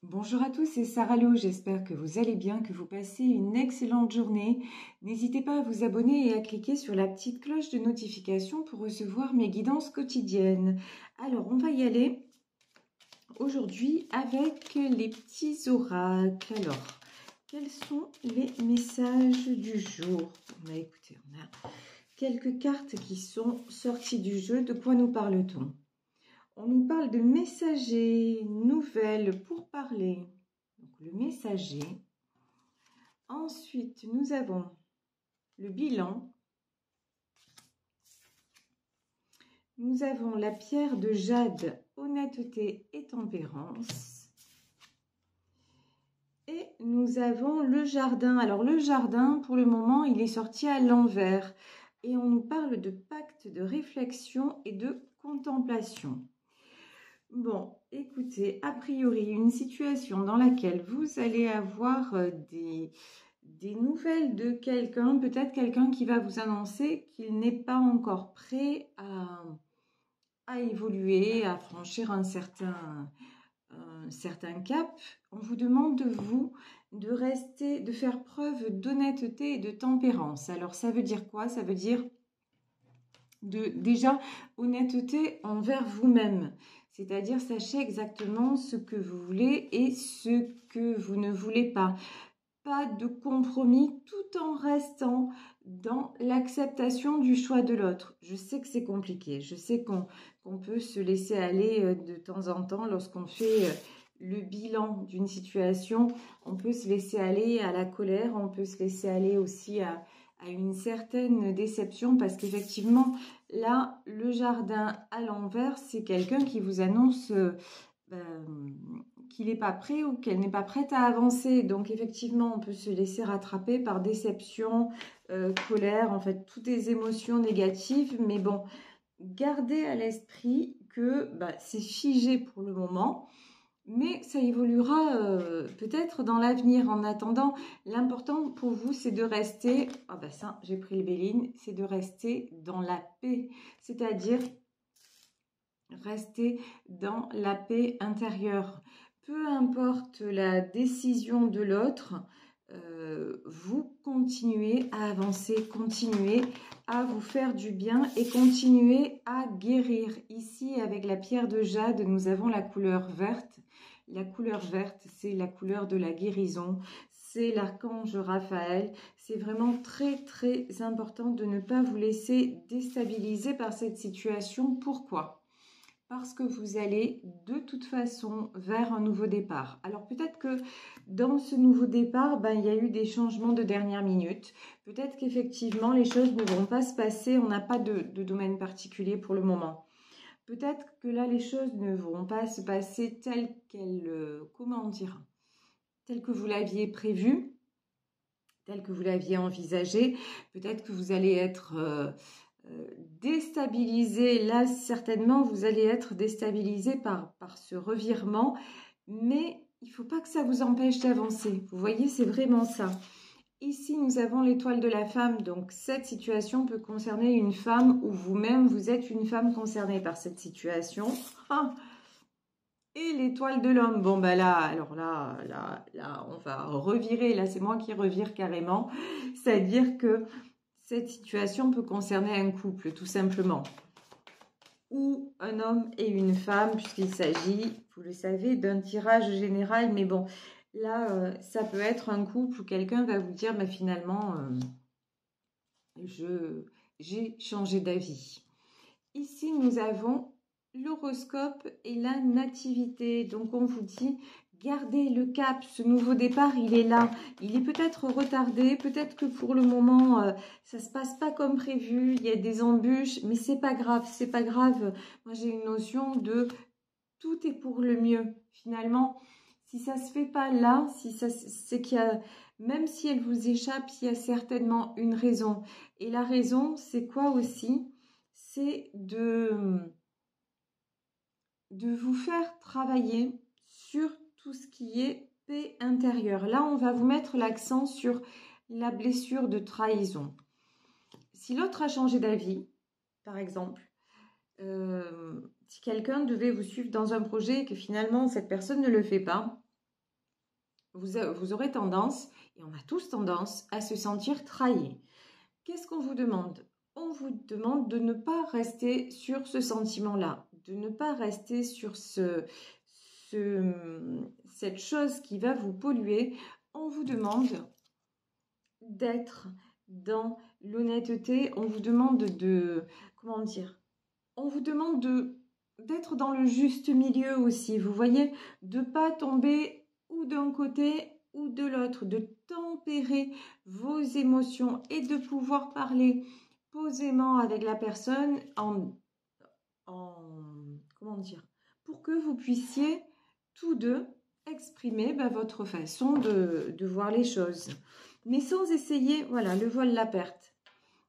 Bonjour à tous, c'est Sarah Lou, j'espère que vous allez bien, que vous passez une excellente journée. N'hésitez pas à vous abonner et à cliquer sur la petite cloche de notification pour recevoir mes guidances quotidiennes. Alors, on va y aller aujourd'hui avec les petits oracles. Alors, quels sont les messages du jour? Écoutez, on a quelques cartes qui sont sorties du jeu. De quoi nous parle-t-on? On nous parle de messager, nouvelles pour parler. Donc, le messager. Ensuite, nous avons le bilan. Nous avons la pierre de jade, honnêteté et tempérance. Et nous avons le jardin. Alors, le jardin, pour le moment, il est sorti à l'envers. Et on nous parle de pacte de réflexion et de contemplation. Bon, écoutez, a priori, une situation dans laquelle vous allez avoir des nouvelles de quelqu'un, peut-être quelqu'un qui va vous annoncer qu'il n'est pas encore prêt à évoluer, à franchir un certain cap. On vous demande de vous de rester, de faire preuve d'honnêteté et de tempérance. Alors, ça veut dire quoi? Ça veut dire déjà honnêteté envers vous-même. C'est-à-dire, sachez exactement ce que vous voulez et ce que vous ne voulez pas. Pas de compromis tout en restant dans l'acceptation du choix de l'autre. Je sais que c'est compliqué. Je sais qu'on peut se laisser aller de temps en temps lorsqu'on fait le bilan d'une situation. On peut se laisser aller à la colère. On peut se laisser aller aussi à une certaine déception parce qu'effectivement, là, le jardin à l'envers, c'est quelqu'un qui vous annonce qu'il n'est pas prêt ou qu'elle n'est pas prête à avancer. Donc, effectivement, on peut se laisser rattraper par déception, colère, en fait, toutes les émotions négatives. Mais bon, gardez à l'esprit que c'est figé pour le moment. Mais ça évoluera peut-être dans l'avenir. En attendant, l'important pour vous, c'est de rester, ça, j'ai pris le Béline, c'est de rester dans la paix. C'est-à-dire rester dans la paix intérieure. Peu importe la décision de l'autre, vous continuez à avancer, continuez à vous faire du bien et continuez à guérir. Ici, avec la pierre de jade, nous avons la couleur verte. La couleur verte, c'est la couleur de la guérison. C'est l'archange Raphaël. C'est vraiment très, très important de ne pas vous laisser déstabiliser par cette situation. Pourquoi ? Parce que vous allez de toute façon vers un nouveau départ. Alors peut-être que dans ce nouveau départ, il y a eu des changements de dernière minute. Peut-être qu'effectivement les choses ne vont pas se passer, on n'a pas de domaine particulier pour le moment. Peut-être que là les choses ne vont pas se passer telles qu'elles, telles que vous l'aviez prévu, telles que vous l'aviez envisagé. Peut-être que vous allez être déstabilisé, là certainement vous allez être déstabilisé par ce revirement, mais il ne faut pas que ça vous empêche d'avancer. Vous voyez, c'est vraiment ça. Ici, nous avons l'étoile de la femme, donc cette situation peut concerner une femme ou vous-même, vous êtes une femme concernée par cette situation. Et l'étoile de l'homme, bon là, alors là, on va revirer, là c'est moi qui revire carrément, c'est-à-dire que cette situation peut concerner un couple, tout simplement. Ou un homme et une femme, puisqu'il s'agit, vous le savez, d'un tirage général. Mais bon, là, ça peut être un couple où quelqu'un va vous dire, finalement, j'ai changé d'avis. Ici, nous avons l'horoscope et la nativité. Donc, on vous dit, gardez le cap, ce nouveau départ, il est là. Il est peut-être retardé, peut-être que pour le moment, ça se passe pas comme prévu, il y a des embûches, mais c'est pas grave, c'est pas grave. Moi, j'ai une notion de tout est pour le mieux. Finalement, si ça se fait pas là, c'est qu'il y a, même si elle vous échappe, il y a certainement une raison. Et la raison, c'est quoi aussi? C'est de vous faire travailler sur tout ce qui est paix intérieure. Là, on va vous mettre l'accent sur la blessure de trahison. Si l'autre a changé d'avis, par exemple, si quelqu'un devait vous suivre dans un projet et que finalement cette personne ne le fait pas, vous aurez tendance, et on a tous tendance, à se sentir trahi. Qu'est-ce qu'on vous demande? On vous demande de ne pas rester sur ce sentiment-là, de ne pas rester sur cette chose qui va vous polluer. On vous demande d'être dans l'honnêteté, on vous demande comment dire, on vous demande d'être dans le juste milieu aussi, vous voyez, de ne pas tomber ou d'un côté ou de l'autre, de tempérer vos émotions et de pouvoir parler posément avec la personne comment dire, pour que vous puissiez tous deux exprimer votre façon de voir les choses. Mais sans essayer, voilà, le vol-la perte.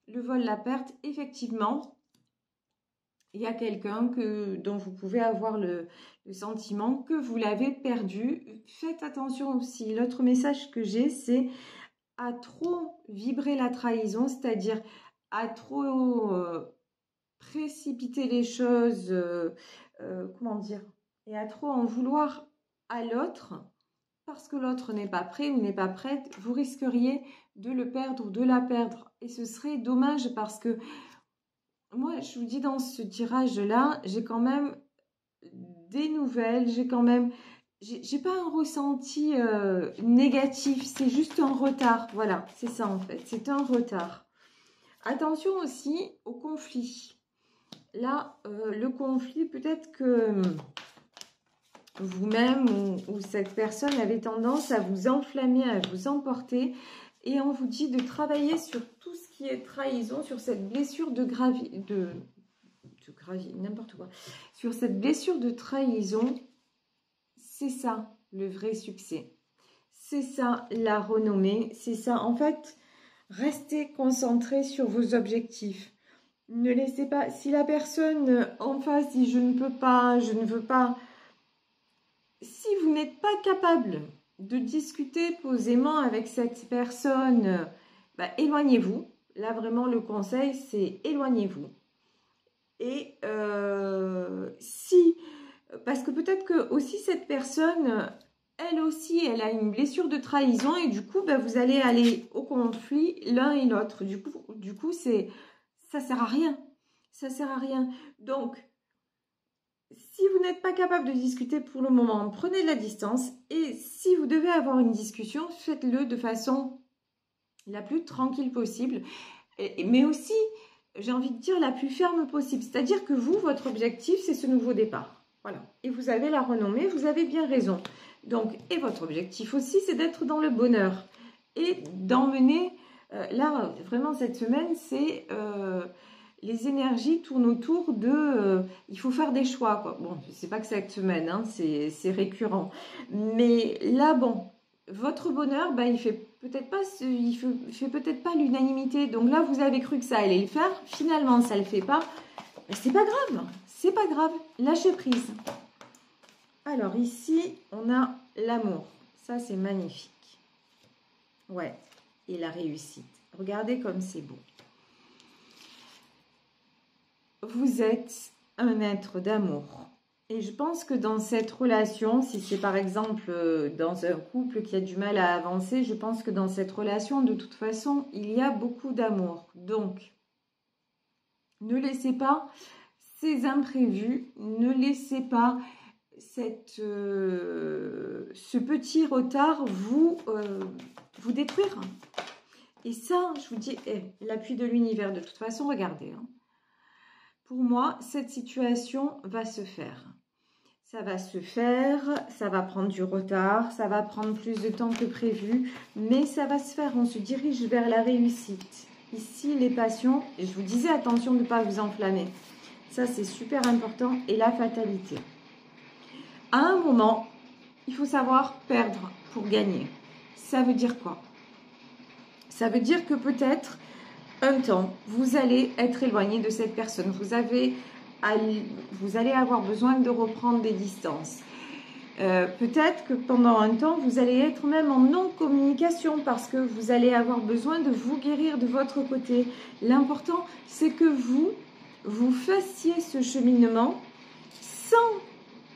Le vol-la perte, effectivement, il y a quelqu'un dont vous pouvez avoir le sentiment que vous l'avez perdu. Faites attention aussi. L'autre message que j'ai, c'est à trop vibrer la trahison, c'est-à-dire à trop précipiter les choses, comment dire, et à trop en vouloir à l'autre, parce que l'autre n'est pas prêt ou n'est pas prête, vous risqueriez de le perdre ou de la perdre. Et ce serait dommage parce que moi, je vous dis, dans ce tirage-là, j'ai quand même des nouvelles, j'ai pas un ressenti négatif, c'est juste un retard. Voilà, c'est ça en fait, c'est un retard. Attention aussi au conflit. Là, le conflit, peut-être que vous-même ou cette personne avait tendance à vous enflammer, à vous emporter. Et on vous dit de travailler sur tout ce qui est trahison, sur cette blessure n'importe quoi. Sur cette blessure de trahison, c'est ça le vrai succès. C'est ça la renommée. C'est ça, en fait, restez concentré sur vos objectifs. Ne laissez pas, si la personne en face dit je ne peux pas, je ne veux pas, si vous n'êtes pas capable de discuter posément avec cette personne, éloignez-vous. Là, vraiment, le conseil, c'est éloignez-vous. Et parce que peut-être que aussi cette personne, elle aussi, elle a une blessure de trahison et du coup, vous allez aller au conflit l'un et l'autre. Du coup, ça sert à rien. Ça sert à rien. Donc, si vous n'êtes pas capable de discuter pour le moment, prenez de la distance. Et si vous devez avoir une discussion, faites-le de façon la plus tranquille possible. Mais aussi, j'ai envie de dire, la plus ferme possible. C'est-à-dire que vous, votre objectif, c'est ce nouveau départ. Voilà. Et vous avez la renommée, vous avez bien raison. Donc, et votre objectif aussi, c'est d'être dans le bonheur. Et d'emmener, là, vraiment, cette semaine, c'est... les énergies tournent autour de... il faut faire des choix, quoi. Bon, c'est pas que cette semaine, hein, c'est récurrent. Mais là, bon, votre bonheur, il fait peut-être pas l'unanimité. Donc là, vous avez cru que ça allait le faire. Finalement, ça le fait pas. Mais c'est pas grave. C'est pas grave. Lâchez prise. Alors ici, on a l'amour. Ça, c'est magnifique. Ouais. Et la réussite. Regardez comme c'est beau. Vous êtes un être d'amour. Et je pense que dans cette relation, si c'est par exemple dans un couple qui a du mal à avancer, je pense que dans cette relation, de toute façon, il y a beaucoup d'amour. Donc, ne laissez pas ces imprévus, ne laissez pas ce petit retard vous détruire. Et ça, je vous dis, l'appui de l'univers, de toute façon, regardez, hein. Pour moi, cette situation va se faire. Ça va se faire, ça va prendre du retard, ça va prendre plus de temps que prévu, mais ça va se faire. On se dirige vers la réussite. Ici, les passions, et je vous disais, attention de ne pas vous enflammer. Ça, c'est super important. Et la fatalité. À un moment, il faut savoir perdre pour gagner. Ça veut dire quoi? Ça veut dire que peut-être... un temps, vous allez être éloigné de cette personne. Vous allez avoir besoin de reprendre des distances. Peut-être que pendant un temps, vous allez être même en non-communication parce que vous allez avoir besoin de vous guérir de votre côté. L'important, c'est que vous fassiez ce cheminement sans,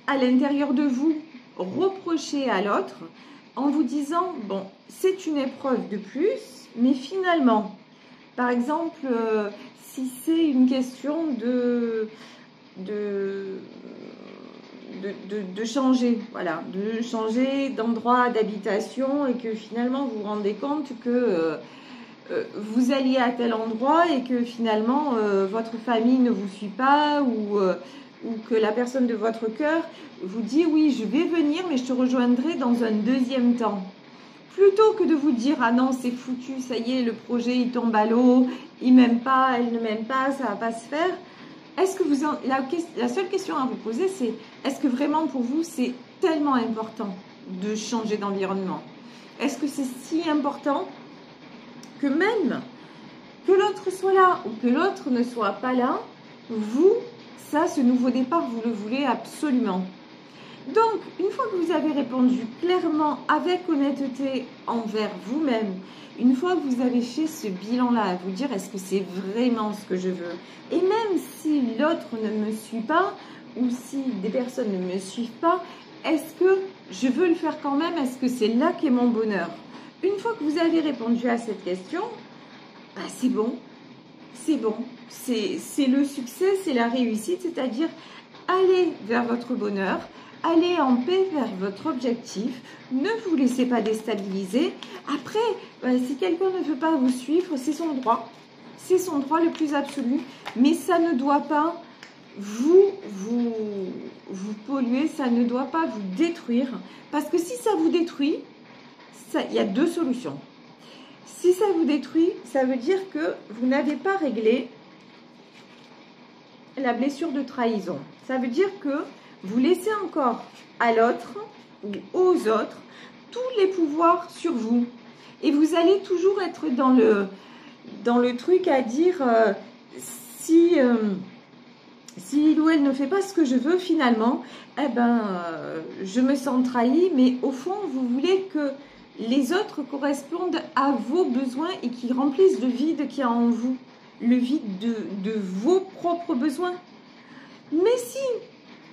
à l'intérieur de vous, reprocher à l'autre en vous disant, bon, c'est une épreuve de plus, mais finalement, par exemple, si c'est une question de changer, voilà, de changer d'endroit d'habitation et que finalement vous vous rendez compte que vous alliez à tel endroit et que finalement votre famille ne vous suit pas ou que la personne de votre cœur vous dit oui, je vais venir mais je te rejoindrai dans un deuxième temps. Plutôt que de vous dire ah non c'est foutu, ça y est, le projet il tombe à l'eau, il m'aime pas, elle ne m'aime pas, ça va pas se faire. Est-ce que la seule question à vous poser c'est est-ce que vraiment pour vous c'est tellement important de changer d'environnement? Est-ce que c'est si important que même que l'autre soit là ou que l'autre ne soit pas là, vous, ça, ce nouveau départ, vous le voulez absolument. Donc, une fois que vous avez répondu clairement, avec honnêteté envers vous-même, une fois que vous avez fait ce bilan-là, à vous dire est-ce que c'est vraiment ce que je veux? Et même si l'autre ne me suit pas, ou si des personnes ne me suivent pas, est-ce que je veux le faire quand même? Est-ce que c'est là qu'est mon bonheur? Une fois que vous avez répondu à cette question, bah c'est bon, c'est bon, c'est le succès, c'est la réussite, c'est-à-dire allez vers votre bonheur, allez en paix vers votre objectif, ne vous laissez pas déstabiliser. Après, si quelqu'un ne veut pas vous suivre, c'est son droit le plus absolu, mais ça ne doit pas vous polluer, ça ne doit pas vous détruire, parce que si ça vous détruit, il y a deux solutions. Si ça vous détruit, ça veut dire que vous n'avez pas réglé la blessure de trahison. Ça veut dire que vous laissez encore à l'autre ou aux autres tous les pouvoirs sur vous. Et vous allez toujours être dans le truc à dire si il ou elle ne fait pas ce que je veux finalement, je me sens trahi, mais au fond, vous voulez que les autres correspondent à vos besoins et qui remplissent le vide qu'il y a en vous, le vide de vos propres besoins. Mais si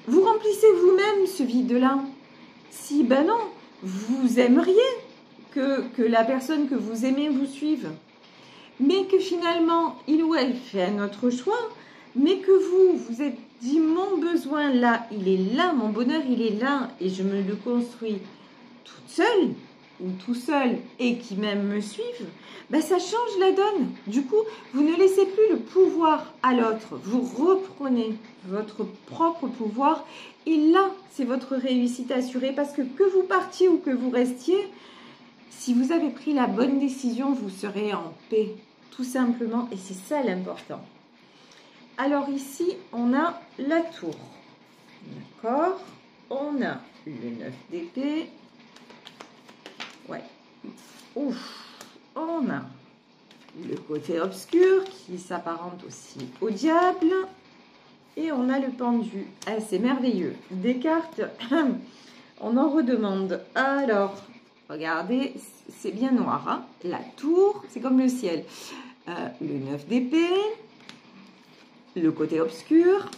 vous remplissez vous-même ce vide-là, si non, vous aimeriez que la personne que vous aimez vous suive, mais que finalement, il ou elle fait un autre choix, mais que vous êtes dit mon besoin là, il est là, mon bonheur il est là et je me le construis toute seule ou tout seul et qui même me suivent, ça change la donne. Du coup, vous ne laissez plus le pouvoir à l'autre, vous reprenez votre propre pouvoir et là, c'est votre réussite assurée parce que vous partiez ou que vous restiez, si vous avez pris la bonne décision, vous serez en paix, tout simplement, et c'est ça l'important. Alors ici, on a la tour, d'accord? On a le 9 d'épée. Ouais. Ouf. On a le côté obscur qui s'apparente aussi au diable. Et on a le pendu. Ah, c'est merveilleux. Des cartes, on en redemande. Alors, regardez, c'est bien noir. Hein? La tour, c'est comme le ciel. Le 9 d'épée. Le côté obscur.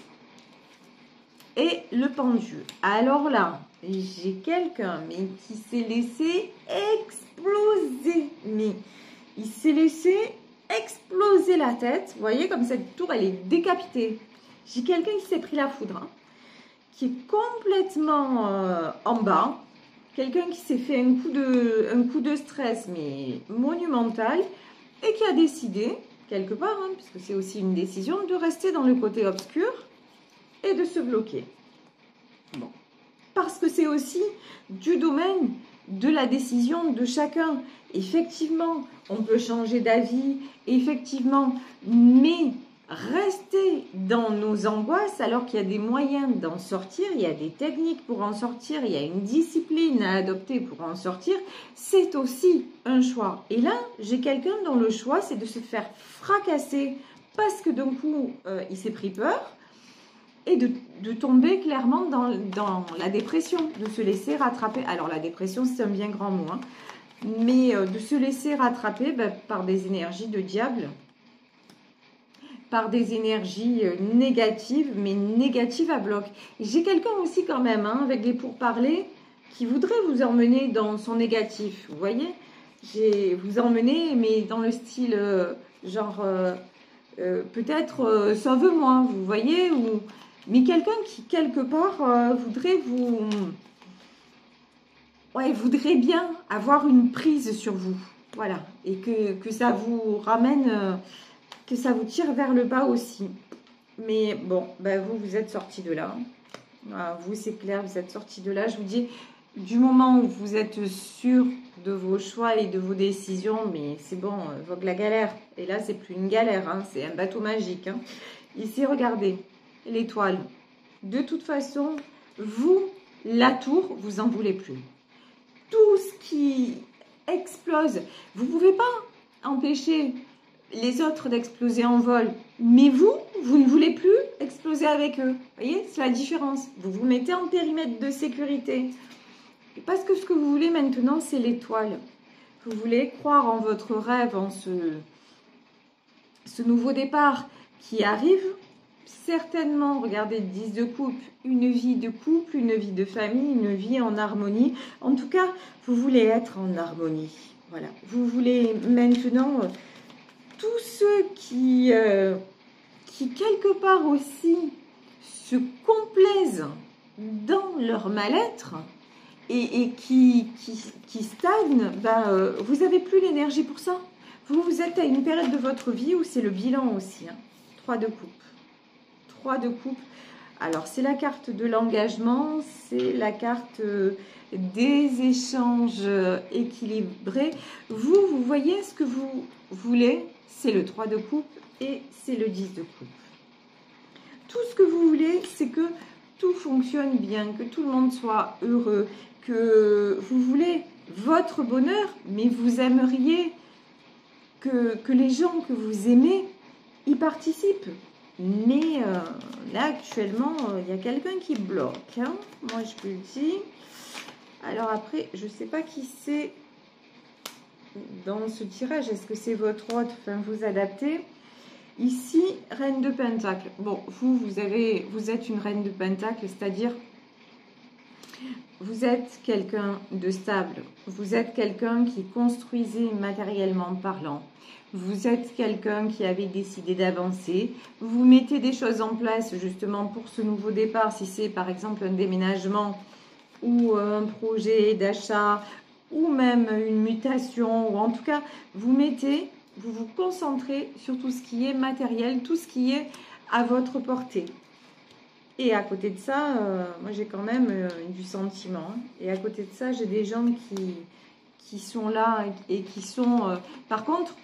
Et le pendu. Alors là, j'ai quelqu'un qui s'est laissé exploser. Mais il s'est laissé exploser la tête. Vous voyez comme cette tour, elle est décapitée. J'ai quelqu'un qui s'est pris la foudre. Hein, qui est complètement en bas. Quelqu'un qui s'est fait un coup de stress, mais monumental. Et qui a décidé, quelque part, hein, puisque c'est aussi une décision, de rester dans le côté obscur et de se bloquer. Bon. Parce que c'est aussi du domaine de la décision de chacun. Effectivement, on peut changer d'avis, effectivement, mais rester dans nos angoisses alors qu'il y a des moyens d'en sortir, il y a des techniques pour en sortir, il y a une discipline à adopter pour en sortir, c'est aussi un choix. Et là, j'ai quelqu'un dont le choix, c'est de se faire fracasser parce que d'un coup, il s'est pris peur, et de tomber clairement dans la dépression, de se laisser rattraper. Alors la dépression, c'est un bien grand mot, hein, mais de se laisser rattraper par des énergies de diable, par des énergies négatives, mais négatives à bloc. J'ai quelqu'un aussi quand même, hein, avec des pourparlers, qui voudrait vous emmener dans son négatif, vous voyez? Vous emmener, mais dans le style, genre, peut-être, sauve-moi, vous voyez? Mais quelqu'un qui, quelque part, voudrait vous... Ouais, voudrait bien avoir une prise sur vous, voilà. Et que ça vous ramène, que ça vous tire vers le bas aussi. Mais bon, ben vous êtes sorti de là. Voilà, vous, c'est clair, vous êtes sorti de là. Je vous dis, du moment où vous êtes sûr de vos choix et de vos décisions, mais c'est bon, vogue la galère. Et là, c'est plus une galère, hein, c'est un bateau magique. Hein. Ici, regardez, l'étoile. De toute façon, vous, la tour, vous en voulez plus. Tout ce qui explose, vous ne pouvez pas empêcher les autres d'exploser en vol. Mais vous ne voulez plus exploser avec eux. Vous voyez, c'est la différence. Vous vous mettez en périmètre de sécurité. Parce que ce que vous voulez maintenant, c'est l'étoile. Vous voulez croire en votre rêve, en ce nouveau départ qui arrive. Certainement, regardez, 10 de coupe, une vie de couple, une vie de famille, une vie en harmonie. En tout cas, vous voulez être en harmonie. Voilà. Vous voulez maintenant... tous ceux qui quelque part aussi se complaisent dans leur mal-être et qui stagnent, ben, vous n'avez plus l'énergie pour ça. Vous êtes à une période de votre vie où c'est le bilan aussi. Hein. 3 de coupe. 3 de coupe. Alors, c'est la carte de l'engagement, c'est la carte des échanges équilibrés. Vous voyez ce que vous voulez, c'est le 3 de coupe et c'est le 10 de coupe. Tout ce que vous voulez, c'est que tout fonctionne bien, que tout le monde soit heureux, que vous voulez votre bonheur, mais vous aimeriez que les gens que vous aimez y participent. Mais là, actuellement, il y a quelqu'un qui bloque. Hein. Moi, je vous le dis. Alors après, je ne sais pas qui c'est dans ce tirage. Est-ce que c'est votre hôte? Enfin, vous adaptez. Ici, reine de pentacle. Bon, vous êtes une reine de pentacle, c'est-à-dire vous êtes quelqu'un de stable. Vous êtes quelqu'un qui construisait matériellement parlant. Vous êtes quelqu'un qui avait décidé d'avancer. Vous mettez des choses en place justement pour ce nouveau départ. Si c'est par exemple un déménagement ou un projet d'achat ou même une mutation. Ou en tout cas, vous vous concentrez sur tout ce qui est matériel, tout ce qui est à votre portée. Et à côté de ça, moi j'ai quand même du sentiment. Hein. Et à côté de ça, j'ai des gens qui sont là et qui sont... par contre,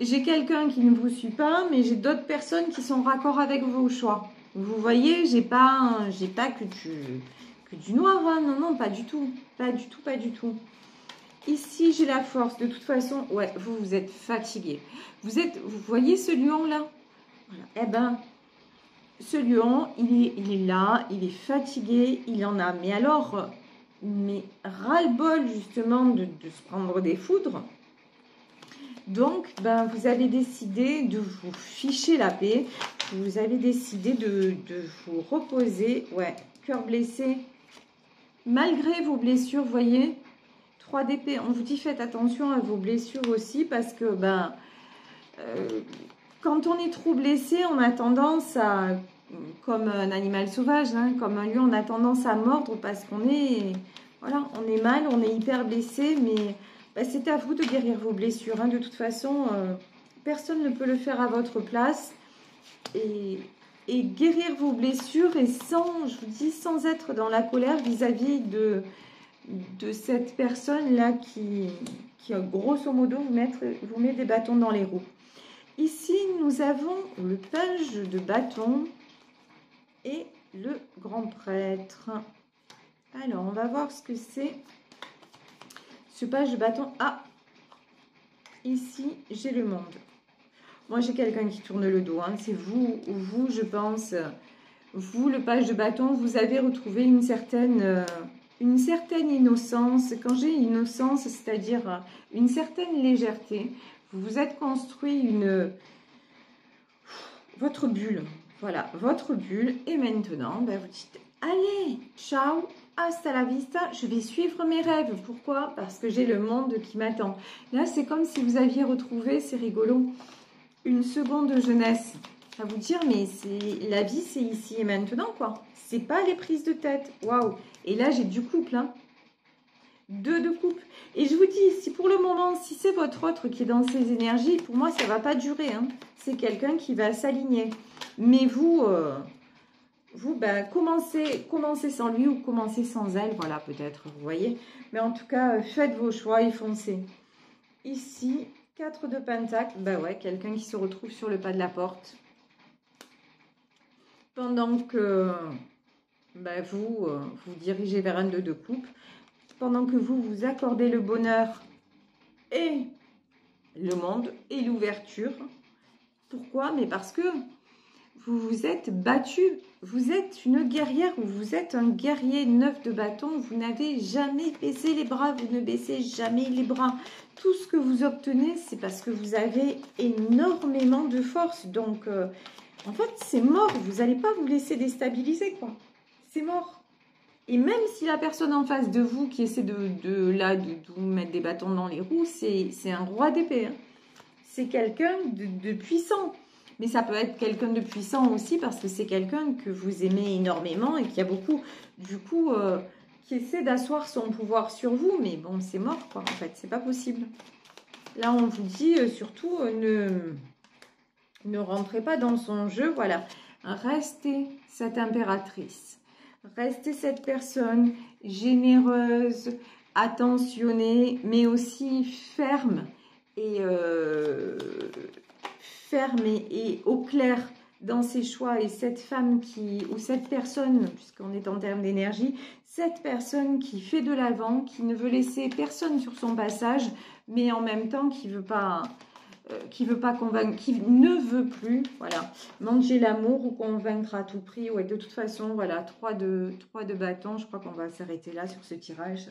j'ai quelqu'un qui ne vous suit pas, mais j'ai d'autres personnes qui sont raccord avec vos choix. Vous voyez, j'ai pas que du noir. Hein. Non, non, pas du tout. Pas du tout, pas du tout. Ici, j'ai la force. De toute façon, ouais, vous êtes fatigué. Vous voyez ce lion-là? Voilà. Eh ben... ce lion, il est là, il est fatigué, il en a. Mais alors, mais ras-le-bol justement de se prendre des foudres. Donc, ben, vous avez décidé de vous ficher la paix. Vous avez décidé de vous reposer. Ouais, cœur blessé. Malgré vos blessures, vous voyez, 3 d'épée. On vous dit faites attention à vos blessures aussi parce que, ben... quand on est trop blessé, on a tendance à, comme un animal sauvage, hein, comme un lion, on a tendance à mordre parce qu'on est, voilà, on est mal, on est hyper blessé, mais bah, c'est à vous de guérir vos blessures. Hein. De toute façon, personne ne peut le faire à votre place. Et guérir vos blessures et sans, je vous dis, sans être dans la colère vis-à-vis de cette personne-là qui, grosso modo, vous met des bâtons dans les roues. Ici, nous avons le page de bâton et le grand prêtre. Alors, on va voir ce que c'est. Ce page de bâton. Ah, ici, j'ai le monde. Moi, j'ai quelqu'un qui tourne le dos. Hein. C'est vous, je pense. Vous, le page de bâton, vous avez retrouvé une certaine innocence. Quand j'ai innocence, c'est-à-dire une certaine légèreté. Vous vous êtes construit votre bulle. Voilà, votre bulle. Et maintenant, ben, vous dites, allez, ciao, hasta la vista, je vais suivre mes rêves. Pourquoi? Parce que j'ai le monde qui m'attend. Là, c'est comme si vous aviez retrouvé, c'est rigolo, une seconde jeunesse. À vous dire, mais la vie, c'est ici et maintenant, quoi. C'est pas les prises de tête. Waouh! Et là, j'ai du couple, hein. 2 de couple. Et je vous dis, si pour le moment, si c'est votre autre qui est dans ces énergies, pour moi, ça va pas durer, hein. C'est quelqu'un qui va s'aligner. Mais vous, ben, commencez sans lui ou commencez sans elle, voilà, peut-être, vous voyez. Mais en tout cas, faites vos choix et foncez. Ici, 4 de Pentacle, ben ouais, quelqu'un qui se retrouve sur le pas de la porte. Pendant que ben, vous dirigez vers un 2 de coupe. Pendant que vous vous accordez le bonheur et le monde et l'ouverture. Pourquoi? Mais parce que vous vous êtes battu. Vous êtes une guerrière ou vous êtes un guerrier 9 de bâton. Vous n'avez jamais baissé les bras. Vous ne baissez jamais les bras. Tout ce que vous obtenez, c'est parce que vous avez énormément de force. Donc, en fait, c'est mort. Vous n'allez pas vous laisser déstabiliser, quoi. C'est mort. Et même si la personne en face de vous qui essaie de vous mettre des bâtons dans les roues, c'est un roi d'épée. Hein. C'est quelqu'un de puissant. Mais ça peut être quelqu'un de puissant aussi parce que c'est quelqu'un que vous aimez énormément et qui a beaucoup, du coup, qui essaie d'asseoir son pouvoir sur vous. Mais bon, c'est mort, quoi, en fait. C'est pas possible. Là, on vous dit surtout, ne rentrez pas dans son jeu. Voilà. Restez cette impératrice. Restez cette personne généreuse, attentionnée, mais aussi ferme et au clair dans ses choix. Et cette femme ou cette personne, puisqu'on est en termes d'énergie, cette personne qui fait de l'avant, qui ne veut laisser personne sur son passage, mais en même temps qui veut pas convaincre, qui ne veut plus, voilà, manger l'amour ou convaincre à tout prix. Ouais, de toute façon, voilà, 3 de bâtons. Je crois qu'on va s'arrêter là sur ce tirage.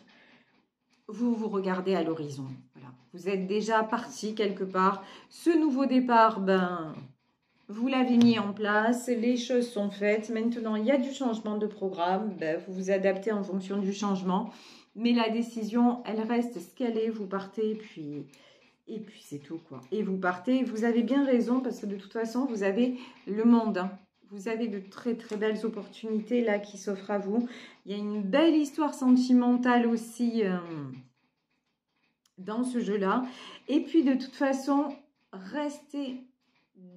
Vous regardez à l'horizon. Voilà. Vous êtes déjà parti quelque part. Ce nouveau départ, ben, vous l'avez mis en place. Les choses sont faites. Maintenant, il y a du changement de programme. Ben, vous vous adaptez en fonction du changement. Mais la décision, elle reste ce qu'elle est. Vous partez, et puis c'est tout, quoi. Et vous partez, vous avez bien raison, parce que de toute façon, vous avez le monde. Hein. Vous avez de très très belles opportunités là qui s'offrent à vous. Il y a une belle histoire sentimentale aussi dans ce jeu-là. Et puis de toute façon, restez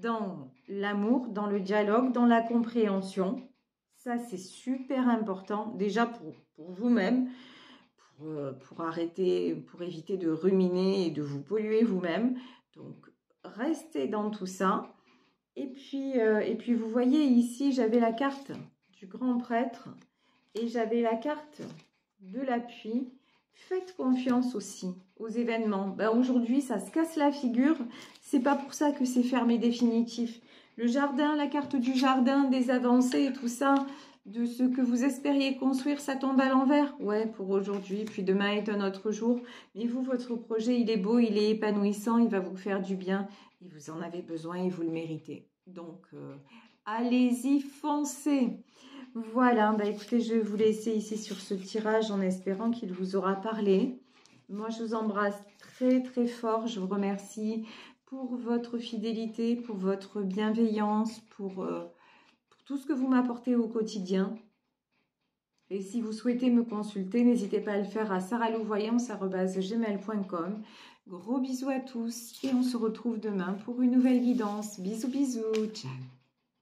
dans l'amour, dans le dialogue, dans la compréhension. Ça, c'est super important, déjà pour vous-même. Pour arrêter, pour éviter de ruminer et de vous polluer vous-même. Donc, restez dans tout ça. Et puis vous voyez ici, j'avais la carte du grand prêtre et j'avais la carte de l'appui. Faites confiance aussi aux événements. Ben, aujourd'hui, ça se casse la figure. C'est pas pour ça que c'est fermé définitif. Le jardin, la carte du jardin, des avancées et tout ça, de ce que vous espériez construire, ça tombe à l'envers. Ouais, pour aujourd'hui, puis demain est un autre jour. Mais vous, votre projet, il est beau, il est épanouissant, il va vous faire du bien. Et vous en avez besoin et vous le méritez. Donc, allez-y, foncez. Voilà, bah écoutez, je vais vous laisser ici sur ce tirage en espérant qu'il vous aura parlé. Moi, je vous embrasse très, très fort. Je vous remercie pour votre fidélité, pour votre bienveillance, pour tout ce que vous m'apportez au quotidien. Et si vous souhaitez me consulter, n'hésitez pas à le faire à saralouvoyance@gmail.com. Gros bisous à tous et on se retrouve demain pour une nouvelle guidance. Bisous, bisous, ciao.